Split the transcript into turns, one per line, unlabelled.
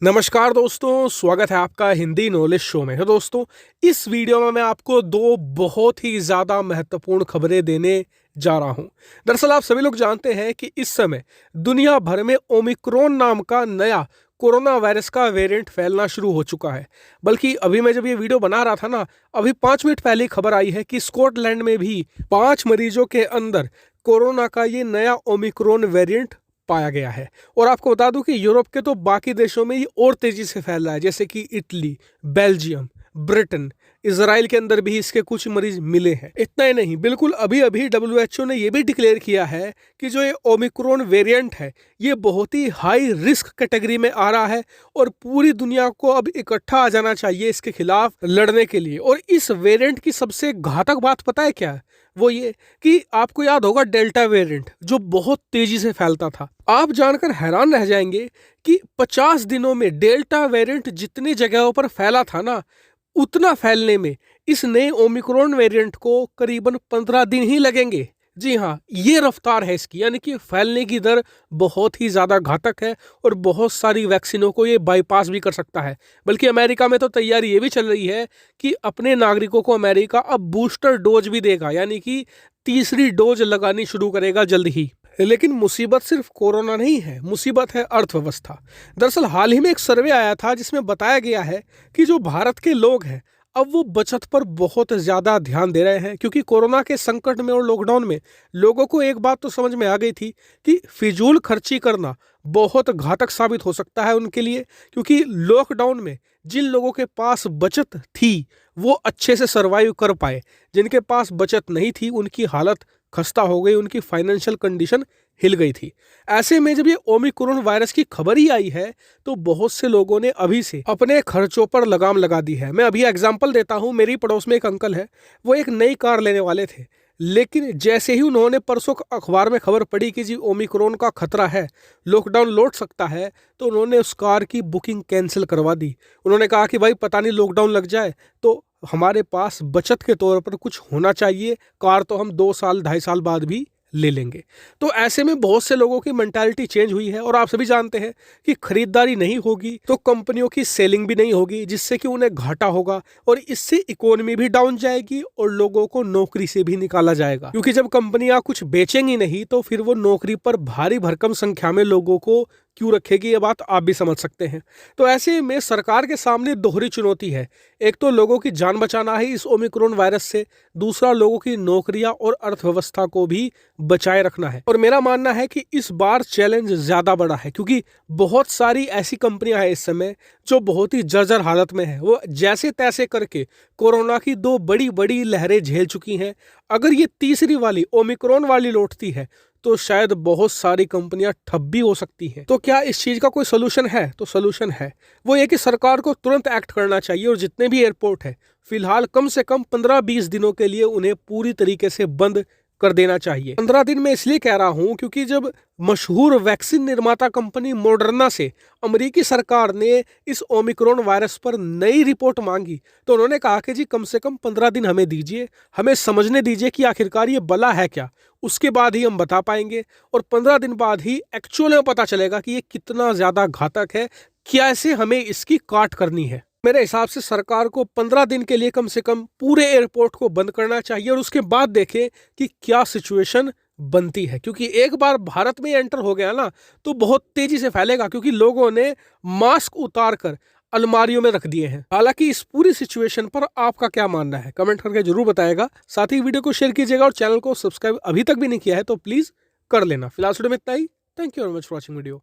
नमस्कार दोस्तों, स्वागत है आपका हिंदी नॉलेज शो में। तो दोस्तों, इस वीडियो में मैं आपको दो बहुत ही ज़्यादा महत्वपूर्ण खबरें देने जा रहा हूं। दरअसल आप सभी लोग जानते हैं कि इस समय दुनिया भर में ओमिक्रॉन नाम का नया कोरोना वायरस का वेरिएंट फैलना शुरू हो चुका है। बल्कि अभी मैं जब ये वीडियो बना रहा था ना, अभी 5 मिनट पहले खबर आई है कि स्कॉटलैंड में भी 5 मरीजों के अंदर कोरोना का ये नया ओमिक्रॉन वेरिएंट पाया गया है। और आपको बता दूं कि यूरोप के तो बाकी देशों में ये और तेजी से फैल रहा है, जैसे कि इटली, बेल्जियम, ब्रिटेन, इजराइल के अंदर भी इसके कुछ मरीज मिले हैं। इतना ही नहीं, बिल्कुल अभी अभी WHO ने यह भी डिक्लेयर किया है कि जो ये ओमिक्रॉन वेरिएंट है ये बहुत ही हाई रिस्क कैटेगरी में आ रहा है और पूरी दुनिया को अब इकट्ठा आ जाना चाहिए इसके खिलाफ लड़ने के लिए। और इस वेरिएंट की सबसे घातक बात पता है क्या है? वो ये कि आपको याद होगा डेल्टा वेरिएंट जो बहुत तेजी से फैलता था। आप जानकर हैरान रह जाएंगे कि 50 दिनों में डेल्टा वेरिएंट जितनी जगहों पर फैला था ना, उतना फैलने में इस नए ओमिक्रॉन वेरिएंट को करीबन 15 दिन ही लगेंगे। जी हाँ, ये रफ्तार है इसकी, यानी कि फैलने की दर बहुत ही ज़्यादा घातक है और बहुत सारी वैक्सीनों को ये बाईपास भी कर सकता है। बल्कि अमेरिका में तो तैयारी ये भी चल रही है कि अपने नागरिकों को अमेरिका अब बूस्टर डोज भी देगा, यानी कि तीसरी डोज लगानी शुरू करेगा जल्द ही। लेकिन मुसीबत सिर्फ कोरोना नहीं है, मुसीबत है अर्थव्यवस्था। दरअसल हाल ही में एक सर्वे आया था जिसमें बताया गया है कि जो भारत के लोग हैं अब वो बचत पर बहुत ज़्यादा ध्यान दे रहे हैं, क्योंकि कोरोना के संकट में और लॉकडाउन में लोगों को एक बात तो समझ में आ गई थी कि फिजूल खर्ची करना बहुत घातक साबित हो सकता है उनके लिए। क्योंकि लॉकडाउन में जिन लोगों के पास बचत थी वो अच्छे से सरवाइव कर पाए, जिनके पास बचत नहीं थी उनकी हालत खस्ता हो गई, उनकी फाइनेंशियल कंडीशन हिल गई थी। ऐसे में जब ये ओमिक्रॉन वायरस की खबर ही आई है तो बहुत से लोगों ने अभी से अपने खर्चों पर लगाम लगा दी है। मैं अभी एग्जांपल देता हूँ, मेरी पड़ोस में एक अंकल है, वो एक नई कार लेने वाले थे, लेकिन जैसे ही उन्होंने परसों अखबार में खबर पड़ी कि जी ओमिक्रॉन का खतरा है, लॉकडाउन लौट सकता है, तो उन्होंने उस कार की बुकिंग कैंसिल करवा दी। उन्होंने कहा कि भाई पता नहीं लॉकडाउन लग जाए तो हमारे पास बचत के तौर पर कुछ होना चाहिए, कार तो हम 2 साल 2.5 साल बाद भी ले लेंगे। तो ऐसे में बहुत से लोगों की मेंटालिटी चेंज हुई है। और आप सभी जानते हैं कि खरीदारी नहीं होगी तो कंपनियों की सेलिंग भी नहीं होगी, जिससे कि उन्हें घाटा होगा और इससे इकोनॉमी भी डाउन जाएगी और लोगों को नौकरी से भी निकाला जाएगा। क्योंकि जब कंपनियां कुछ बेचेंगी नहीं तो फिर वो नौकरी पर भारी भरकम संख्या में लोगों को क्यों रखेगी, ये बात आप भी समझ सकते हैं। तो ऐसे में सरकार के सामने दोहरी चुनौती है। एक तो लोगों की जान बचाना है इस ओमिक्रॉन वायरस से, दूसरा लोगों की नौकरियां और अर्थव्यवस्था को भी बचाए रखना है। और मेरा मानना है कि इस बार चैलेंज ज्यादा बड़ा है, क्योंकि बहुत सारी ऐसी कंपनियां हैं इस समय जो बहुत ही जर्जर हालत में है। वो जैसे तैसे करके कोरोना की 2 बड़ी बड़ी लहरें झेल चुकी हैं। अगर ये तीसरी वाली ओमिक्रॉन वाली लौटती है तो शायद बहुत सारी कंपनियां ठप भी हो सकती हैं। तो क्या इस चीज का कोई सोल्यूशन है? तो सोल्यूशन है, वो ये कि सरकार को तुरंत एक्ट करना चाहिए और जितने भी एयरपोर्ट है फिलहाल कम से कम 15-20 दिनों के लिए उन्हें पूरी तरीके से बंद कर देना चाहिए। 15 दिन में इसलिए कह रहा हूं क्योंकि जब मशहूर वैक्सीन निर्माता कंपनी मॉडर्ना से अमेरिकी सरकार ने इस ओमिक्रॉन वायरस पर नई रिपोर्ट मांगी तो उन्होंने कहा कि जी कम से कम 15 दिन हमें दीजिए, हमें समझने दीजिए कि आखिरकार ये बला है क्या, उसके बाद ही हम बता पाएंगे। और 15 दिन बाद ही एक्चुअल में पता चलेगा कि ये कितना ज्यादा घातक है, कैसे हमें इसकी काट करनी है। मेरे हिसाब से सरकार को 15 दिन के लिए कम से कम पूरे एयरपोर्ट को बंद करना चाहिए और उसके बाद देखें कि क्या सिचुएशन बनती है। क्योंकि एक बार भारत में एंटर हो गया ना तो बहुत तेजी से फैलेगा, क्योंकि लोगों ने मास्क उतार कर अलमारियों में रख दिए हैं। हालांकि इस पूरी सिचुएशन पर आपका क्या मानना है कमेंट करके जरूर बताएगा। साथ ही वीडियो को शेयर कीजिएगा और चैनल को सब्सक्राइब अभी तक भी नहीं किया है तो प्लीज कर लेना। फिलहाल वीडियो में इतना ही। Thank you very much for watching video.